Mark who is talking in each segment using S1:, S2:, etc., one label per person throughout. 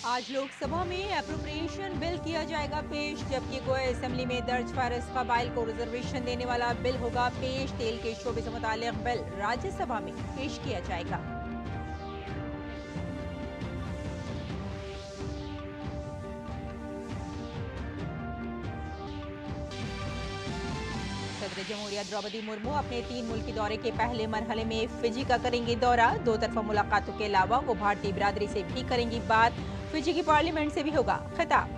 S1: आज लोकसभा में appropriation bill किया जाएगा पेश, जबकि गोवा असेंबली में दर्ज फहरिस्त कबाइल को रिजर्वेशन देने वाला बिल होगा पेश। तेल के शोबे से मुताल्लिक बिल राज्यसभा में पेश किया जाएगा। सदर जमहूरिया द्रौपदी मुर्मू अपने 3 मुल्की दौरे के पहले मरहले में फिजी का करेंगी दौरा। दो तरफा मुलाकातों के अलावा वो भारतीय बिरादरी से भी करेंगी बात। फिजी की पार्लियामेंट से भी होगा खिताब।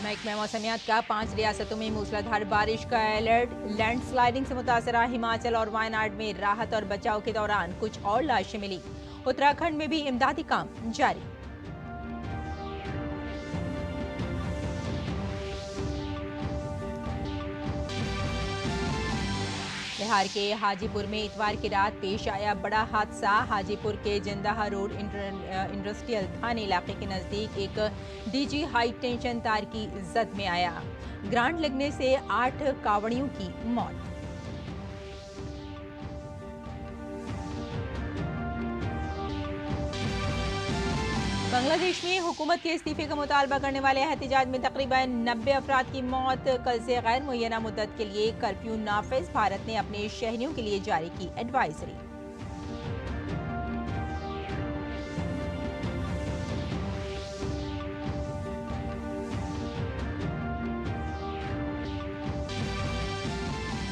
S1: महकमा मौसमियात का 5 रियासतों में मूसलाधार बारिश का अलर्ट। लैंडस्लाइडिंग से मुतासरा हिमाचल और वायनाड में राहत और बचाव के दौरान कुछ और लाशें मिली। उत्तराखंड में भी इमदादी काम जारी। बिहार के हाजीपुर में इतवार की रात पेश आया बड़ा हादसा। हाजीपुर के जिंदाहा रोड इंडस्ट्रियल थाने इलाके के नजदीक एक डीजी हाई टेंशन तार की जद में आया। ग्रांट लगने से 8 कावड़ियों की मौत। बांग्लादेश में हुकूमत के इस्तीफे का मुतालबा करने वाले एहतजाज में तकरीबन 90 अफराद की मौत। कल से गैर मुय्यना मुद्दत के लिए कर्फ्यू नाफिज। भारत ने अपने शहरियों के लिए जारी की एडवाइजरी।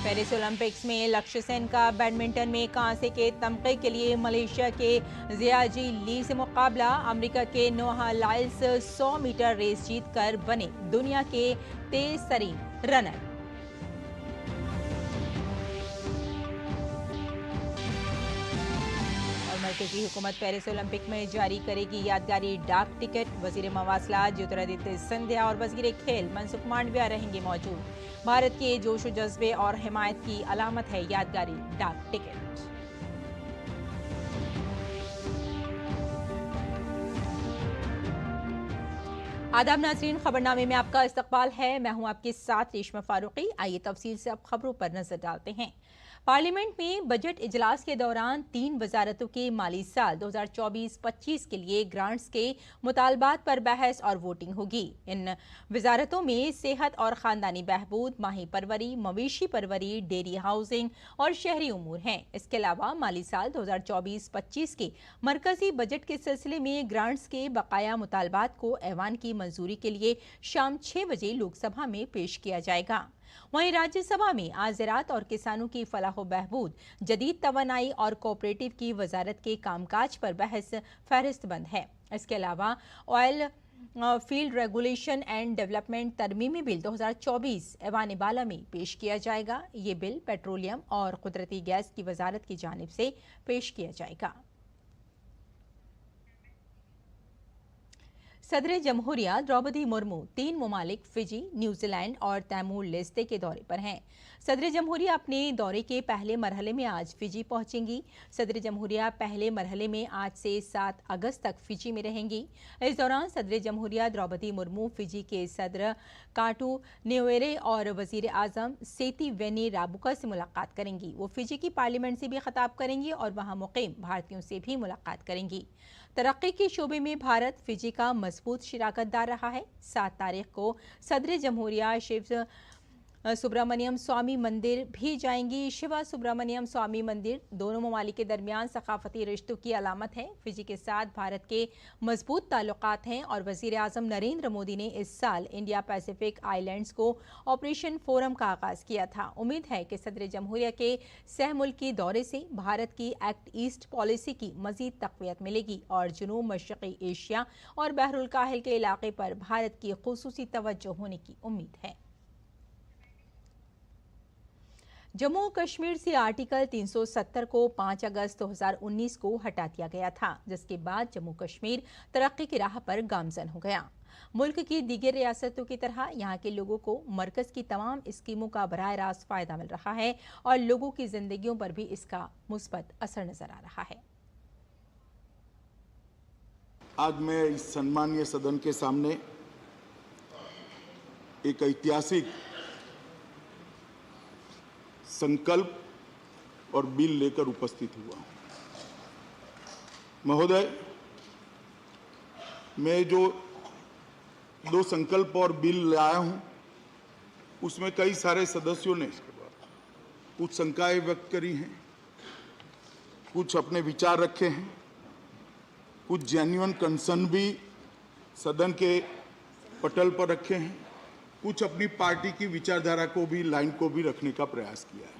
S1: पेरिस ओलंपिक्स में लक्ष्य सेन का बैडमिंटन में कांसे के तमगे के लिए मलेशिया के जियाजी ली से मुकाबला। अमेरिका के नोहा लाइल्स 100 मीटर रेस जीतकर बने दुनिया के तेज तरीन रनर। और मरकजी हुकूमत पेरिस ओलंपिक में जारी करेगी यादगारी डाक टिकट। वजीर मवासलात ज्योतिरादित्य सिंधिया और वजीर खेल मनसुख मांडविया रहेंगे मौजूद। भारत के जोश जज्बे और हिमायत की अलामत है यादगारी डाक टिकट। आदाब नाजरीन, खबरनामे में आपका इस्तकबाल है। मैं हूं आपके साथ रेशमा फारूकी। आइए तफसील से अब खबरों पर नजर डालते हैं। पार्लियामेंट में बजट इजलास के दौरान 3 वजारतों के माली साल 2024-25 के लिए ग्रांट्स के मुतालबात पर बहस और वोटिंग होगी। इन वजारतों में सेहत और खानदानी बहबूद, माही परवरी, मवेशी परवरी, डेयरी हाउसिंग और शहरी उमूर हैं। इसके अलावा माली साल 2024-25 के मरकजी बजट के सिलसिले में ग्रांट्स के बकाया मुतालबात को ऐवान की मंजूरी के लिए शाम 6 बजे लोकसभा में पेश किया जाएगा। वहीं राज्यसभा में आज ज़राअत और किसानों की फलाह बहबूद, जदीद तवानाई और कोऑपरेटिव की वजारत के कामकाज पर बहस फहरिस्त बंद है। इसके अलावा oil field regulation and development तरमीमी बिल 2024 ऐवान बाला में पेश किया जाएगा। ये बिल पेट्रोलियम और कुदरती गैस की वजारत की जानिब से पेश किया जाएगा। सदर जमहूरिया द्रौपदी मुर्मू 3 ममालिक फिजी, न्यूजीलैंड और तैमूर लेस्ते के दौरे पर हैं। सदर जमहूरिया अपने दौरे के पहले मरहले में आज फिजी पहुंचेंगी। सदर जमहूरिया पहले मरहले में आज से 7 अगस्त तक फिजी में रहेंगी। इस दौरान सदर जमहूरिया द्रौपदी मुर्मू फिजी के सदर काटू न्योवेरे और वजीर आजम सेती वेनी राबुका से मुलाकात करेंगी। वो फिजी की पार्लियामेंट से भी खिताब करेंगी और वहां मुकीम भारतीयों से भी मुलाकात करेंगी। तरक्की के शोबे में भारत फिजी का मजबूत शिराकतदार रहा है। 7 तारीख को सदर जमहूरिया शिव सुब्रमण्यम स्वामी मंदिर भी जाएंगी। शिवा सुब्रमण्यम स्वामी मंदिर दोनों ममालिक के दरमियान सकाफती रिश्तों की अलामत है। फिजी के साथ भारत के मजबूत ताल्लुकात हैं और वजीर आजम नरेंद्र मोदी ने इस साल इंडिया पैसिफिक आइलैंड्स को ऑपरेशन फोरम का आगाज किया था। उम्मीद है कि सदर जमहूरिया के सह मुल्की दौरे से भारत की एक्ट ईस्ट पॉलिसी की मजीद तक़वियत मिलेगी और जनूब मशरक़ी एशिया और बहरुल काहिल के इलाके पर भारत की खुसूसी तवज्जो होने की उम्मीद है। जम्मू कश्मीर से आर्टिकल 370 को 5 अगस्त 2019 को हटा दिया गया था, जिसके बाद जम्मू कश्मीर तरक्की की राह पर गामजन हो गया। मुल्क की दीगर रियासतों की तरह यहाँ के लोगों को मरकज की तमाम स्कीमों का बराह रास्त फायदा मिल रहा है और लोगों की जिंदगियों पर भी इसका मुस्बत असर नजर आ रहा है।
S2: आज मैं इस सम्मानीय सदन के सामने एक ऐतिहासिक संकल्प और बिल लेकर उपस्थित हुआ हूं। महोदय, मैं जो 2 संकल्प और बिल लाया हूं, उसमें कई सारे सदस्यों ने कुछ शंकाएं व्यक्त करी हैं, कुछ अपने विचार रखे हैं, कुछ जेन्युइन कंसर्न भी सदन के पटल पर रखे हैं, कुछ अपनी पार्टी की विचारधारा को भी, लाइन को भी रखने का प्रयास किया है।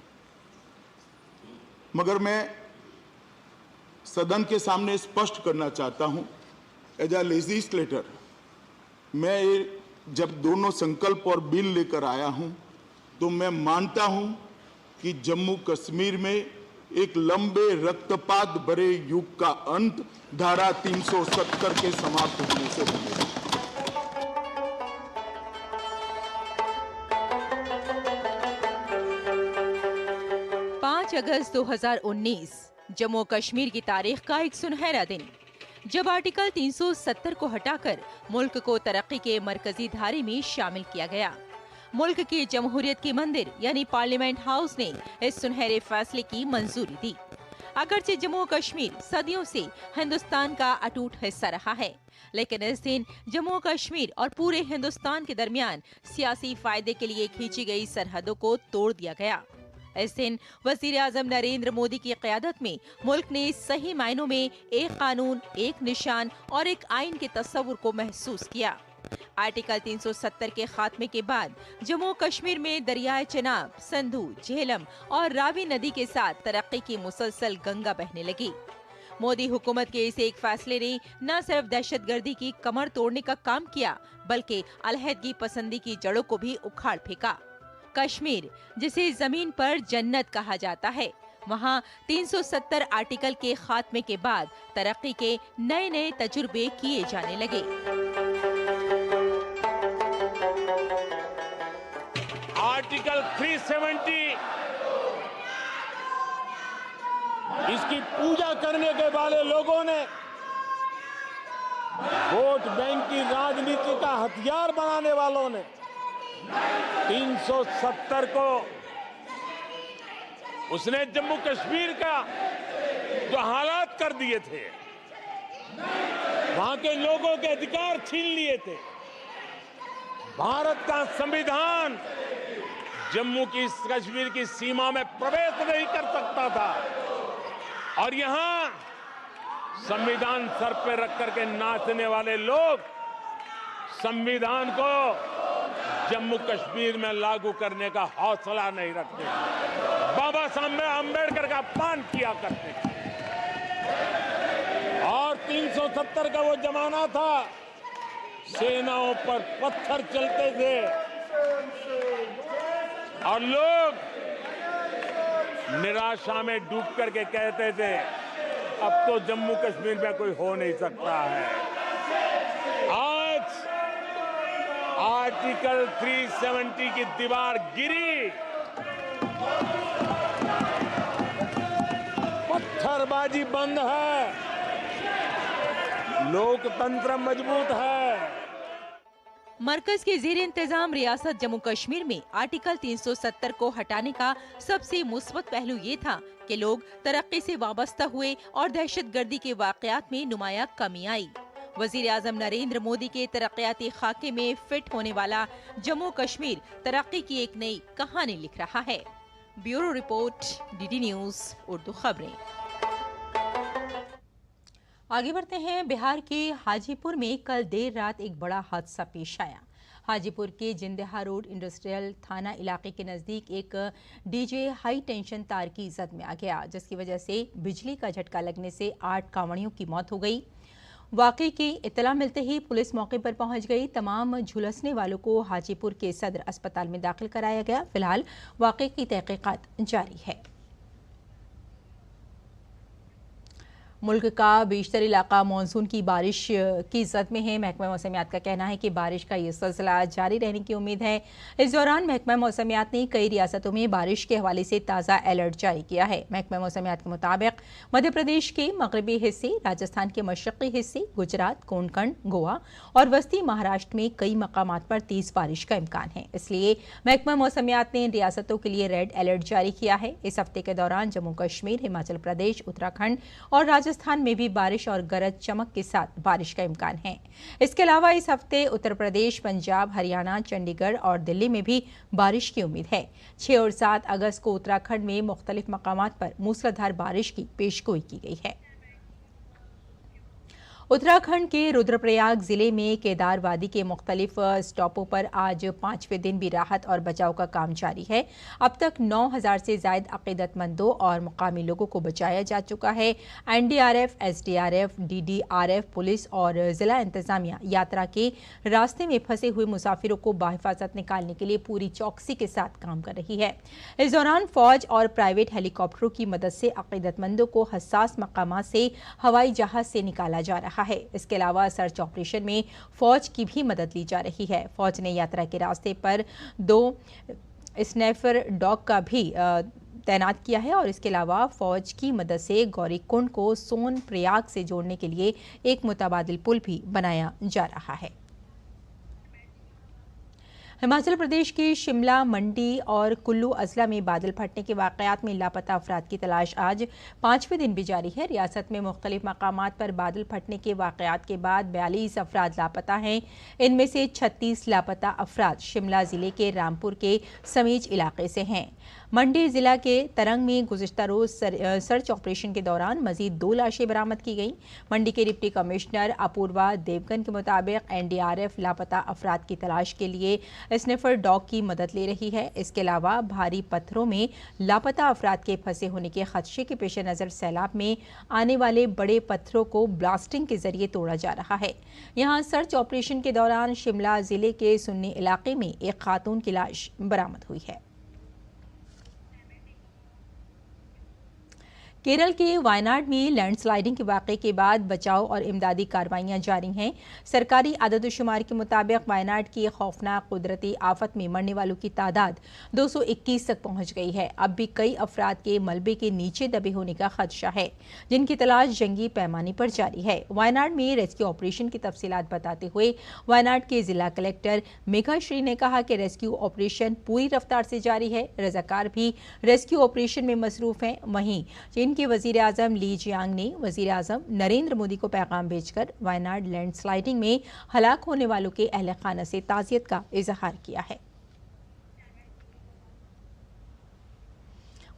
S2: मगर मैं सदन के सामने स्पष्ट करना चाहता हूं, एज अ लेजिस्लेटर, मैं जब दोनों संकल्प और बिल लेकर आया हूं, तो मैं मानता हूं कि जम्मू कश्मीर में एक लंबे रक्तपात भरे युग का अंत धारा 370 के समाप्त होने से बनेगा।
S1: 5 अगस्त 2019 जम्मू कश्मीर की तारीख का एक सुनहरा दिन, जब आर्टिकल 370 को हटाकर मुल्क को तरक्की के मरकजी धारे में शामिल किया गया। मुल्क की जमहूरियत की मंदिर यानी पार्लियामेंट हाउस ने इस सुनहरे फैसले की मंजूरी दी। अगरचे जम्मू कश्मीर सदियों से हिंदुस्तान का अटूट हिस्सा रहा है, लेकिन इस दिन जम्मू कश्मीर और पूरे हिंदुस्तान के दरमियान सियासी फायदे के लिए खींची गई सरहदों को तोड़ दिया गया। इस दिन वजीर आजम नरेंद्र मोदी की क़यादत में मुल्क ने सही मायनों में एक कानून, एक निशान और एक आइन के तस्वुर को महसूस किया। आर्टिकल 370 के खात्मे के बाद जम्मू कश्मीर में दरियाए चिनाब, सिंधु, झेलम और रावी नदी के साथ तरक्की की मुसलसल गंगा बहने लगी। मोदी हुकूमत के इस एक फैसले ने न सिर्फ दहशतगर्दी की कमर तोड़ने का काम किया, बल्कि अलहदगी पसंदी की जड़ों को भी उखाड़ फेंका। कश्मीर, जिसे जमीन पर जन्नत कहा जाता है, वहाँ 370 आर्टिकल के खात्मे के बाद तरक्की के नए नए तजुर्बे किए जाने लगे।
S3: आर्टिकल 370 इसकी पूजा करने के वाले लोगों ने वोट बैंक की राजनीति का हथियार बनाने वालों ने 370 को उसने जम्मू कश्मीर का जो हालात कर दिए थे, वहां के लोगों के अधिकार छीन लिए थे। भारत का संविधान जम्मू की कश्मीर की सीमा में प्रवेश नहीं कर सकता था, और यहां संविधान सर पे रख करके नाचने वाले लोग संविधान को जम्मू कश्मीर में लागू करने का हौसला नहीं रखते, बाबा साहब अम्बेडकर का अपमान किया करते। और 370 का वो जमाना था, सेनाओं पर पत्थर चलते थे और लोग निराशा में डूब करके कहते थे अब तो जम्मू कश्मीर में कोई हो नहीं सकता है। आज आर्टिकल 370 की दीवार गिरी, पत्थरबाजी बंद है, लोकतंत्र मजबूत है।
S1: मरकज के ज़ेर इंतजाम रियासत जम्मू कश्मीर में आर्टिकल 370 को हटाने का सबसे मुस्बत पहलू ये था कि लोग तरक्की से वाबस्ता हुए और दहशतगर्दी के वाकयात में नुमाया कमी आई। वजीर आजम नरेंद्र मोदी के तरक्याती खाके में फिट होने वाला जम्मू कश्मीर तरक्की की एक नई कहानी लिख रहा है। Bureau report, DD news Urdu खबरें। आगे बढ़ते हैं। बिहार के हाजीपुर में कल देर रात एक बड़ा हादसा पेश आया। हाजीपुर के जिंदहा रोड इंडस्ट्रियल थाना इलाके के नज़दीक एक डीजे हाई टेंशन तार की जद में आ गया, जिसकी वजह से बिजली का झटका लगने से 8 कांवड़ियों की मौत हो गई। वाक़े की इत्तला मिलते ही पुलिस मौके पर पहुंच गई। तमाम झुलसने वालों को हाजीपुर के सदर अस्पताल में दाखिल कराया गया। फिलहाल वाक़े की तहकीकात जारी है। मुल्क का बेशतर इलाका मानसून की बारिश की जद में है। महकमा मौसमियात का कहना है कि बारिश का ये सिलसिला जारी रहने की उम्मीद है। इस दौरान महकमा मौसमियात ने कई रियासतों में बारिश के हवाले से ताज़ा अलर्ट जारी किया है। महकमा मौसमियात के मुताबिक मध्य प्रदेश के मगरबी हिस्से, राजस्थान के मशरक़ी हिस्से, गुजरात, कोंकण, गोवा और वस्ती महाराष्ट्र में कई मकामात पर तेज बारिश का इम्कान है। इसलिए महकमा मौसमियात ने इन रियासतों के लिए रेड अलर्ट जारी किया है। इस हफ्ते के दौरान जम्मू कश्मीर, हिमाचल प्रदेश, उत्तराखंड और राजस्थान में भी बारिश और गरज चमक के साथ बारिश का इम्कान है। इसके अलावा इस हफ्ते उत्तर प्रदेश, पंजाब, हरियाणा, चंडीगढ़ और दिल्ली में भी बारिश की उम्मीद है। 6 और 7 अगस्त को उत्तराखंड में मुख्तलिफ मकामात पर मूसलाधार बारिश की पेशगोई की गई है। उत्तराखंड के रुद्रप्रयाग जिले में केदार वादी के मुख्तलिफ स्टॉपों पर आज 5वें दिन भी राहत और बचाव का काम जारी है। अब तक 9000 से ज्यादा अकीदतमंदों और मुकामी लोगों को बचाया जा चुका है। NDRF, SDRF, DDRF, पुलिस और जिला इंतजामिया यात्रा के रास्ते में फंसे हुए मुसाफिरों को बाहिफाजत निकालने के लिए पूरी चौकसी के साथ काम कर रही है। इस दौरान फौज और प्राइवेट हेलीकॉप्टरों की मदद से अकीदतमंदों को हसास मकामात से हवाई जहाज से निकाला जा रहा है। इसके अलावा सर्च ऑपरेशन में फौज की भी मदद ली जा रही है। फौज ने यात्रा के रास्ते पर 2 स्नैपर डॉग का भी तैनात किया है और इसके अलावा फौज की मदद से गौरीकुंड को सोन प्रयाग से जोड़ने के लिए एक मुतबादिल पुल भी बनाया जा रहा है। हिमाचल प्रदेश के शिमला, मंडी और कुल्लू अजला में बादल फटने के वाकयात में लापता अफराद की तलाश आज 5वें दिन भी जारी है। रियासत में मुख्तलिफ मकामात पर बादल फटने के वाकयात के बाद 42 अफराद लापता हैं। इनमें से 36 लापता अफराद शिमला जिले के रामपुर के समीज इलाके से हैं। मंडी जिला के तरंग में गुज़िश्ता रोज सर्च ऑपरेशन के दौरान मजीद 2 लाशें बरामद की गईं। मंडी के डिप्टी कमिश्नर अपूर्वा देवगन के मुताबिक NDRF लापता अफराद की तलाश के लिए स्निफर डॉग की मदद ले रही है। इसके अलावा भारी पत्थरों में लापता अफराद के फंसे होने के खदशे के पेश नज़र सैलाब में आने वाले बड़े पत्थरों को ब्लास्टिंग के जरिए तोड़ा जा रहा है। यहाँ सर्च ऑपरेशन के दौरान शिमला जिले के सुन्नी इलाके में एक खातून की लाश बरामद हुई है। केरल के वायनाड में लैंडस्लाइडिंग के वाक़े के बाद बचाव और इमदादी कार्रवाइयां जारी हैं। सरकारी आददोशुमार के मुताबिक वायनाड की खौफनाक कुदरती आफत में मरने वालों की तादाद 221 तक पहुंच गई है। अब भी कई अफराद के मलबे के नीचे दबे होने का खदशा है, जिनकी तलाश जंगी पैमाने पर जारी है। वायनाड में रेस्क्यू ऑपरेशन की तफसीलात बताते हुए वायनाड के जिला कलेक्टर मेघाश्री ने कहा कि रेस्क्यू ऑपरेशन पूरी रफ्तार से जारी है। रजाकार भी रेस्क्यू ऑपरेशन में मसरूफ हैं। वहीं के वजीर आजम ली जियांग ने वजीर आजम नरेंद्र मोदी को पैगाम भेजकर वायनाड लैंडस्लाइडिंग में हलाक होने वालों के अहले खाना से ताज़ियत का इजहार किया है।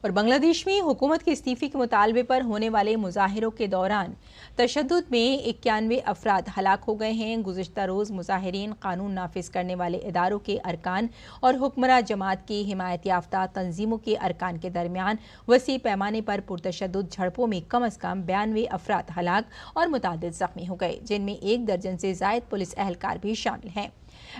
S1: और बांग्लादेश में हुकूमत के इस्तीफे के मुतालबे पर होने वाले मुजाहिरों के दौरान तशद्दुद में 91 अफराद हलाक हो गए हैं। गुज़िश्ता रोज़ मुजाहिरीन, कानून नाफिज करने वाले इदारों के अरकान और हुक्मरान जमात की हिमायत याफ्ता तंजीमों के अरकान के दरमियान वसी पैमाने पर पुरतशद्दुद झड़पों में कम अज़ कम 92 अफराद हलाक और मुतादिद ज़ख्मी हो गए, जिनमें 1 दर्जन से ज़ायद पुलिस एहलकार भी शामिल हैं।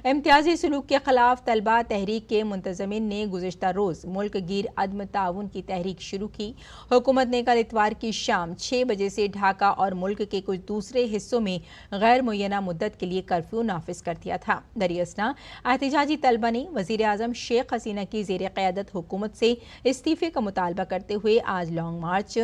S1: इम्तियाजी सलूक के खिलाफ तलबा तहरीक के मुंतजमिन ने गुज़िश्ता रोज़ मुल्क गिर अदम ताउन की तहरीक शुरू की। हुकूमत ने कल इतवार की शाम 6 बजे से ढाका और मुल्क के कुछ दूसरे हिस्सों में गैर मुय्यना मुद्दत के लिए कर्फ्यू नाफिज कर दिया था। दरियासना एहतजाजी तलबा ने वज़ीर आज़म शेख हसीना की ज़ेर क़यादत हुकूमत से इस्तीफ़े का मुतालबा करते हुए आज लॉन्ग मार्च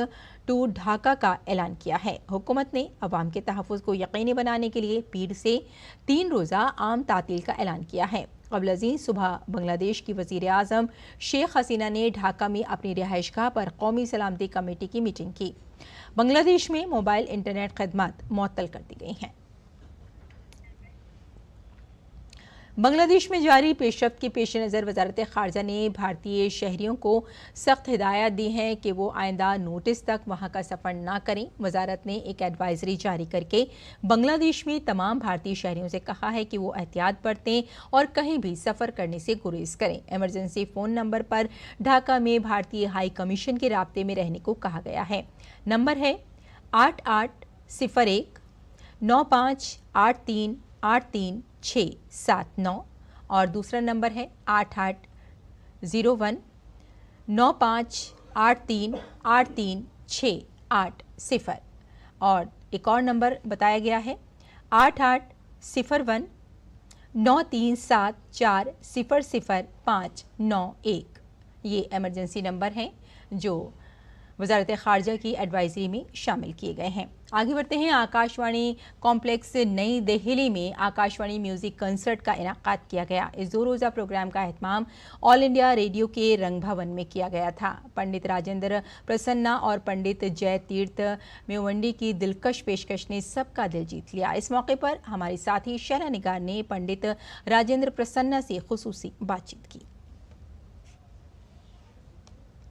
S1: टू ढाका का ऐलान किया है। हुकूमत ने अवाम के तहफ़्फ़ुज़ को यकीनी बनाने के लिए पीर से 3 रोज़ा आम तातील का ऐलान किया है। क़ब्ल अज़ीं सुबह बांग्लादेश की वज़ीर आज़म शेख हसीना ने ढाका में अपनी रिहाइशगाह पर कौमी सलामती कमेटी की मीटिंग की। बांग्लादेश में मोबाइल इंटरनेट खदमात मुअत्तल कर दी गई हैं। बांग्लादेश में जारी पेशरफ्त के पेश नज़र वजारत ख़ारजा ने भारतीय शहरियों को सख्त हिदायत दी है कि वो आइंदा नोटिस तक वहाँ का सफ़र ना करें। वजारत ने एक एडवाइजरी जारी करके बांग्लादेश में तमाम भारतीय शहरियों से कहा है कि वो एहतियात बरतें और कहीं भी सफ़र करने से गुरेज करें। एमरजेंसी फ़ोन नंबर पर ढाका में भारतीय हाई कमीशन के राब्ते में रहने को कहा गया है। नंबर है 8801 9583 83679 और दूसरा नंबर है 8801 9583 83680। और एक और नंबर बताया गया है 8801-937400591। ये इमरजेंसी नंबर हैं जो वजारत ख़ारजा की एडवाइजरी में शामिल किए गए हैं। आगे बढ़ते हैं। आकाशवाणी कॉम्प्लेक्स नई दिल्ली में आकाशवाणी म्यूज़िक कंसर्ट का इनाकाद किया गया। इस 2 रोज़ा प्रोग्राम का एहतमाम ऑल इंडिया रेडियो के रंग भवन में किया गया था। पंडित राजेंद्र प्रसन्ना और पंडित जय तीर्थ मेवंडी की दिलकश पेशकश ने सबका दिल जीत लिया। इस मौके पर हमारी साथी शैला निगार ने पंडित राजेंद्र प्रसन्ना से खुसूसी बातचीत की।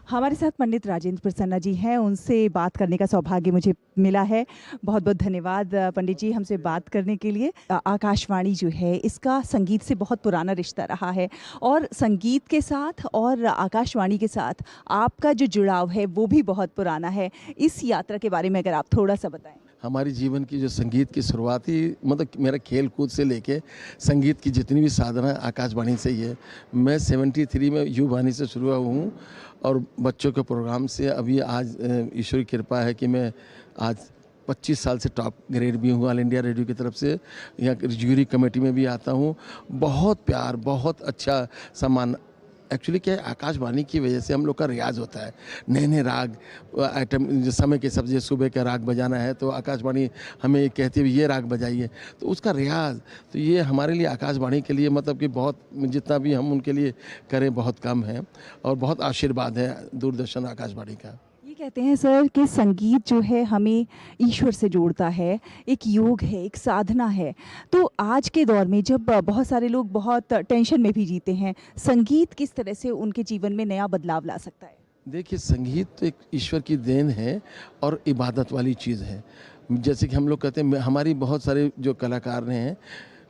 S4: हमारे साथ पंडित राजेंद्र प्रसन्ना जी हैं, उनसे बात करने का सौभाग्य मुझे मिला है। बहुत बहुत धन्यवाद पंडित जी हमसे बात करने के लिए। आकाशवाणी जो है इसका संगीत से बहुत पुराना रिश्ता रहा है और संगीत के साथ और आकाशवाणी के साथ आपका जो जुड़ाव है वो भी बहुत पुराना है। इस यात्रा के बारे में अगर आप थोड़ा सा बताएं।
S5: हमारी जीवन की जो संगीत की शुरुआत ही मतलब मेरा खेल कूद से लेके संगीत की जितनी भी साधना आकाशवाणी से ही है। मैं 73 में युवानी से शुरू हुआ हूँ और बच्चों के प्रोग्राम से अभी आज ईश्वर की कृपा है कि मैं आज 25 साल से टॉप ग्रेड भी हूँ ऑल इंडिया रेडियो की तरफ से। यहाँ ज्यूरी कमेटी में भी आता हूँ। बहुत प्यार, बहुत अच्छा सम्मान। एक्चुअली क्या है, आकाशवाणी की वजह से हम लोग का रियाज होता है। नए नए राग आइटम जो समय के सब सुबह का राग बजाना है तो आकाशवाणी हमें कहती है ये राग बजाइए, तो उसका रियाज तो ये हमारे लिए आकाशवाणी के लिए मतलब कि बहुत, जितना भी हम उनके लिए करें बहुत कम है और बहुत आशीर्वाद है दूरदर्शन आकाशवाणी का।
S4: ये कहते हैं सर कि संगीत जो है हमें ईश्वर से जोड़ता है, एक योग है, एक साधना है। तो आज के दौर में जब बहुत सारे लोग बहुत टेंशन में भी जीते हैं, संगीत किस तरह से उनके जीवन में नया बदलाव ला सकता है?
S5: देखिए, संगीत तो एक ईश्वर की देन है और इबादत वाली चीज़ है। जैसे कि हम लोग कहते हैं, हमारी बहुत सारे जो कलाकार हैं,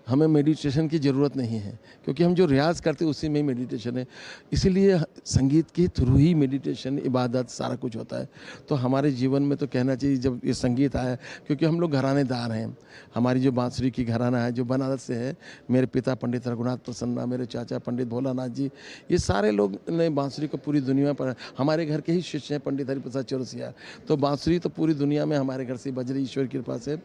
S5: हमें मेडिटेशन की ज़रूरत नहीं है क्योंकि हम जो रियाज़ करते हैं उसी में मेडिटेशन है। इसीलिए संगीत के थ्रू ही मेडिटेशन, इबादत सारा कुछ होता है। तो हमारे जीवन में तो कहना चाहिए जब ये संगीत आया, क्योंकि हम लोग घरानेदार हैं। हमारी जो बांसुरी की घराना है जो बनारस से है, मेरे पिता पंडित रघुनाथ प्रसन्ना, मेरे चाचा पंडित भोलानाथ जी, ये सारे लोग ने बांसुरी को पूरी दुनिया पर, हमारे घर के ही शिष्य हैं पंडित हरिप्रसाद चौरसिया। तो बांसुरी तो पूरी दुनिया में हमारे घर से बज रही ईश्वर की कृपा से।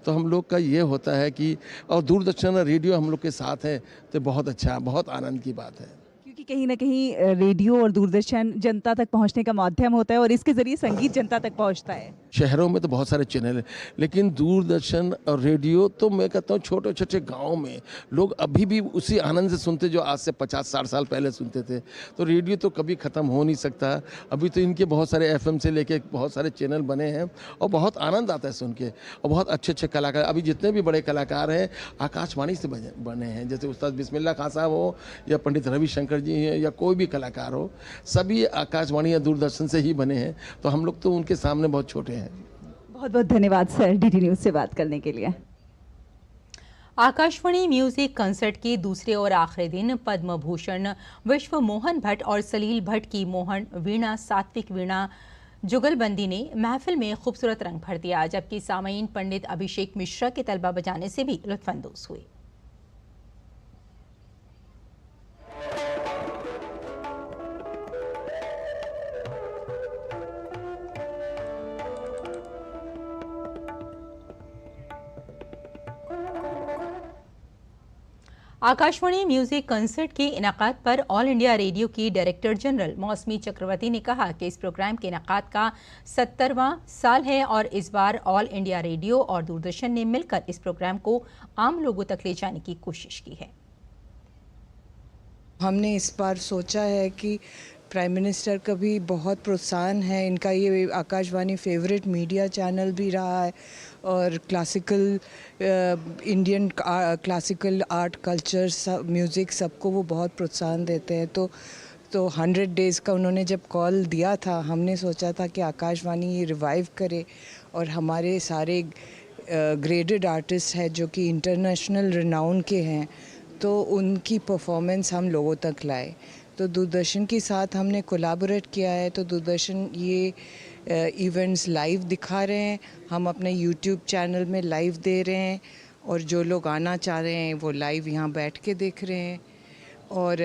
S5: तो हम लोग का ये होता है कि, और दूरदर्शन रेडियो हम लोग के साथ है तो बहुत अच्छा, बहुत आनंद की बात है।
S4: क्योंकि कहीं ना कहीं रेडियो और दूरदर्शन जनता तक पहुंचने का माध्यम होता है और इसके ज़रिए संगीत जनता तक पहुंचता है।
S5: शहरों में तो बहुत सारे चैनल हैं, लेकिन दूरदर्शन और रेडियो तो मैं कहता हूँ छोटे छोटे गाँव में लोग अभी भी उसी आनंद से सुनते जो आज से 50-60 साल पहले सुनते थे। तो रेडियो तो कभी ख़त्म हो नहीं सकता। अभी तो इनके बहुत सारे FM से लेके बहुत सारे चैनल बने हैं और बहुत आनंद आता है सुन के। और बहुत अच्छे अच्छे कलाकार, अभी जितने भी बड़े कलाकार हैं आकाशवाणी से बने हैं। जैसे उस्ताद बिस्मिल्लाह खां साहब हो या पंडित रविशंकर जी हैं या कोई भी कलाकार हो, सभी आकाशवाणी या दूरदर्शन से ही बने हैं। तो हम लोग तो उनके सामने बहुत छोटे हैं।
S4: बहुत बहुत धन्यवाद सर DD न्यूज़ से बात करने के लिए।
S1: आकाशवाणी म्यूजिक कंसर्ट के दूसरे और आखिरी दिन पद्म भूषण विश्व मोहन भट्ट और सलील भट्ट की मोहन वीणा सात्विक वीणा जुगलबंदी ने महफिल में खूबसूरत रंग भर दिया, जबकि सामईन पंडित अभिषेक मिश्रा के तलबा बजाने से भी लुत्फानंदोज हुए। आकाशवाणी म्यूजिक कंसर्ट के इनाकाद पर ऑल इंडिया रेडियो की डायरेक्टर जनरल मौसमी चक्रवर्ती ने कहा कि इस प्रोग्राम के इनाकाद का 70वां साल है और इस बार ऑल इंडिया रेडियो और दूरदर्शन ने मिलकर इस प्रोग्राम को आम लोगों तक ले जाने की कोशिश की है।
S6: हमने इस बार सोचा है कि प्राइम मिनिस्टर का भी बहुत प्रोत्साहन है, इनका ये आकाशवाणी फेवरेट मीडिया चैनल भी रहा है और classical Indian classical art culture सब म्यूज़िक सबको वो बहुत प्रोत्साहन देते हैं। तो 100 डेज़ का उन्होंने जब कॉल दिया था, हमने सोचा था कि आकाशवाणी ये रिवाइव करे और हमारे सारे ग्रेडेड आर्टिस्ट हैं जो कि इंटरनेशनल रिनाउन के हैं, तो उनकी परफॉर्मेंस हम लोगों तक लाए। तो दूरदर्शन के साथ हमने कोलैबोरेट किया है, तो दूरदर्शन ये इवेंट्स लाइव दिखा रहे हैं, हम अपने यूट्यूब चैनल में लाइव दे रहे हैं और जो लोग आना चाह रहे हैं वो लाइव यहाँ बैठ के देख रहे हैं। और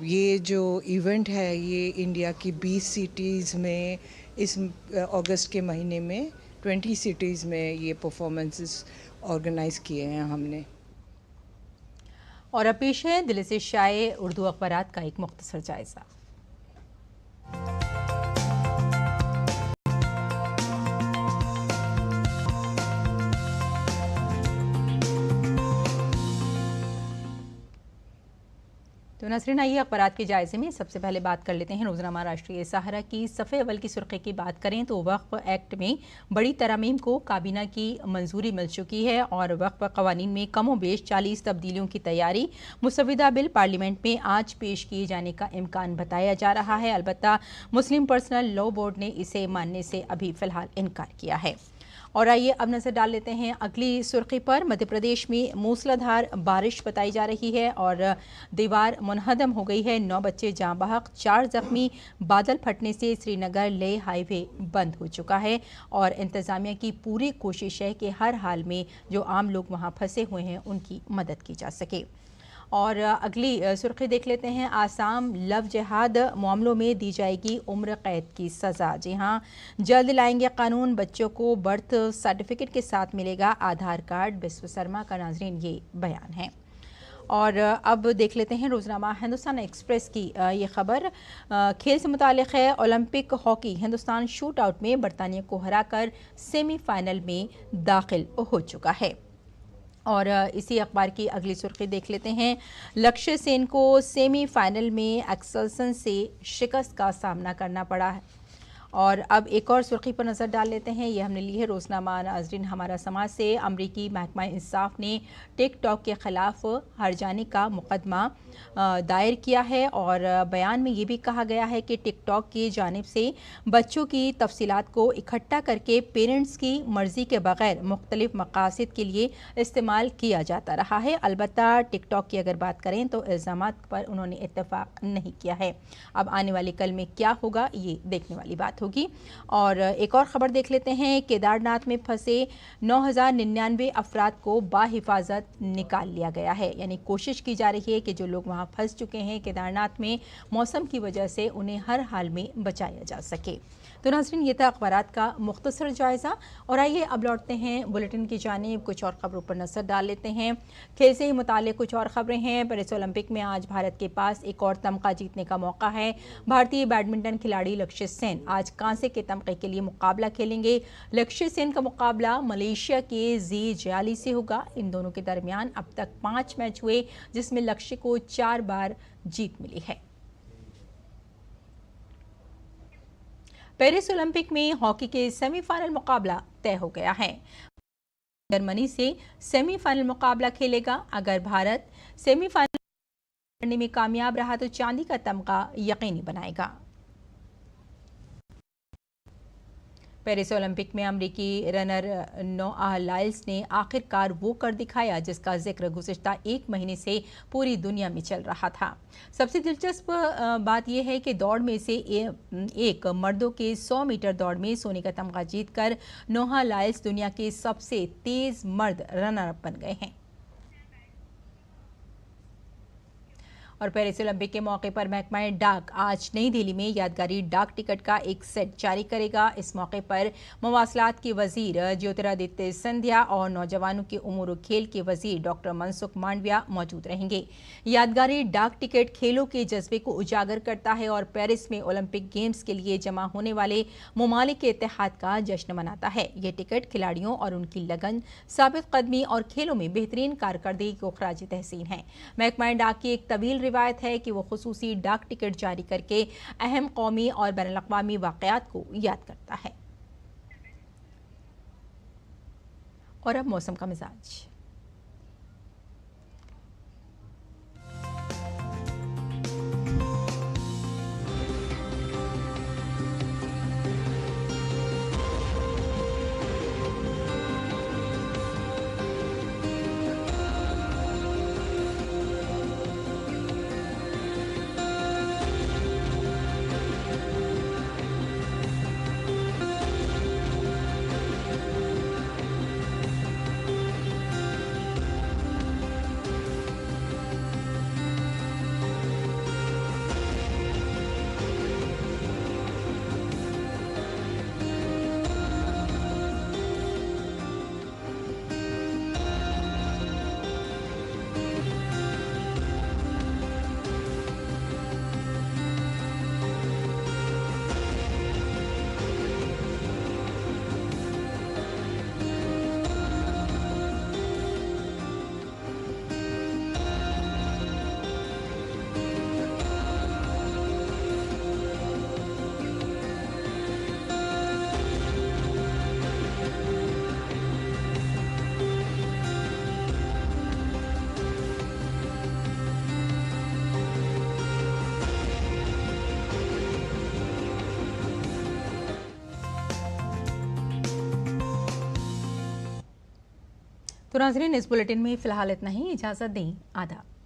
S6: ये जो इवेंट है ये इंडिया की 20 सिटीज़ में इस अगस्त के महीने में 20 सिटीज़ में ये परफॉर्मेंसेस ऑर्गेनाइज़ किए हैं हमने।
S1: और अब पेश है दिल्ली से शाये उर्दू अखबारात का एक मुख्तसर जायजा। तो नाज़रीन, आइए अखबारात के जायजे में सबसे पहले बात कर लेते हैं रोज़नामा राष्ट्रीय सहारा की। सफ़े अव्वल की सुर्खी की बात करें तो वक्फ एक्ट में बड़ी तरमीम को काबीना की मंजूरी मिल चुकी है और वक्फ कवानीन में कमो बेश 40 तब्दीलियों की तैयारी। मुसविदा बिल पार्लियामेंट में आज पेश किए जाने का इम्कान बताया जा रहा है। अलबत्ता मुस्लिम पर्सनल लॉ बोर्ड ने इसे मानने से अभी फ़िलहाल इनकार किया है। और आइए अब नज़र डाल लेते हैं अगली सुर्खी पर। मध्य प्रदेश में मूसलाधार बारिश बताई जा रही है और दीवार मुनहदम हो गई है। 9 बच्चे जाँ बहक, 4 जख्मी। बादल फटने से श्रीनगर लेह हाईवे बंद हो चुका है और इंतज़ामिया की पूरी कोशिश है कि हर हाल में जो आम लोग वहाँ फंसे हुए हैं उनकी मदद की जा सके। और अगली सुर्खी देख लेते हैं। आसाम लव जिहाद मामलों में दी जाएगी उम्र कैद की सज़ा। जी हाँ, जल्द लाएंगे कानून। बच्चों को बर्थ सर्टिफिकेट के साथ मिलेगा आधार कार्ड। बिस्व शर्मा का नाजरीन ये बयान है। और अब देख लेते हैं रोज़नामा हिंदुस्तान एक्सप्रेस की ये खबर खेल से मुताल्लिक़ है। Olympic hockey Hindustan shoot out में बरतानिया को हराकर सेमीफाइनल में दाखिल हो चुका है। और इसी अखबार की अगली सुर्खी देख लेते हैं। लक्ष्य सेन को सेमीफाइनल में एक्सेल्सन से शिकस्त का सामना करना पड़ा है। और अब एक और सुर्खी पर नज़र डाल लेते हैं। ये हमने ली है रोज़नामा नाज़रीन हमारा समाज से। अमरीकी महकमा इंसाफ ने टिकटॉक के ख़िलाफ़ हर्जाने का मुकदमा दायर किया है और बयान में ये भी कहा गया है कि टिकटॉक की जानिब से बच्चों की तफसीलात को इकट्ठा करके पेरेंट्स की मर्ज़ी के बग़ैर मुख्तलिफ मकासद के लिए इस्तेमाल किया जाता रहा है। अलबत्ता टिकटॉक की अगर बात करें तो इल्ज़ामात पर उन्होंने इत्तेफाक नहीं किया है। अब आने वाले कल में क्या होगा ये देखने वाली बात होगी। और एक और ख़बर देख लेते हैं। केदारनाथ में फंसे 9099 अफराद को बाहिफाजत निकाल लिया गया है। यानी कोशिश की जा रही है कि जो लोग वहां फंस चुके हैं केदारनाथ में, मौसम की वजह से उन्हें हर हाल में बचाया जा सके। तो नाज़रीन, ये था अखबारात का मुख्तसर जायज़ा। और आइए अब लौटते हैं बुलेटिन की जानिब। कुछ और ख़बरों पर नज़र डाल लेते हैं। खेल से ही मुताल्लिक़ कुछ और ख़बरें हैं। पेरिस ओलंपिक में आज भारत के पास एक और तमगा जीतने का मौका है। भारतीय बैडमिंटन खिलाड़ी लक्ष्य सेन आज कांसे के तमगे के लिए मुकाबला खेलेंगे। लक्ष्य सेन का मुकाबला मलेशिया के जी जयाली से होगा। इन दोनों के दरमियान अब तक 5 मैच हुए जिसमें लक्ष्य को 4 बार जीत मिली है। पेरिस ओलंपिक में हॉकी के सेमीफाइनल मुकाबला तय हो गया है। जर्मनी से सेमीफाइनल मुकाबला खेलेगा। अगर भारत सेमीफाइनल करने में कामयाब रहा तो चांदी का तमगा यकीनी बनाएगा। पेरिस ओलंपिक में अमरीकी रनर नोआ लाइल्स ने आखिरकार वो कर दिखाया जिसका जिक्र गुज़िश्ता 1 महीने से पूरी दुनिया में चल रहा था। सबसे दिलचस्प बात यह है कि दौड़ में से एक मर्दों के 100 मीटर दौड़ में सोने का तमगा जीतकर नोआ लाइल्स दुनिया के सबसे तेज मर्द रनर अप बन गए हैं। और पेरिस ओलंपिक के मौके पर महकमा डाक आज नई दिल्ली में यादगारी डाक टिकट का एक सेट जारी करेगा। इस मौके पर मवासलात के वजीर ज्योतिरादित्य सिंधिया और नौजवानों के उमूर खेल के वजीर डॉक्टर मनसुख मांडविया मौजूद रहेंगे। यादगारी डाक टिकट खेलों के जज्बे को उजागर करता है और पेरिस में ओलंपिक गेम्स के लिए जमा होने वाले ममालिक के इत्तेहाद का जश्न मनाता है। ये टिकट खिलाड़ियों और उनकी लगन, साबित कदमी और खेलों में बेहतरीन कारकर्दगी को खराज तहसीन है। महकमा डाक की एक तवील रिवायत है कि वो खुसूसी डाक टिकट जारी करके अहम कौमी और बैनुल-अक़वामी वाक़यात को याद करता है। और अब मौसम का मिजाज। तो नाज़रीन, इस बुलेटिन में फ़िलहाल इतना ही। इजाज़त दें, आदाब।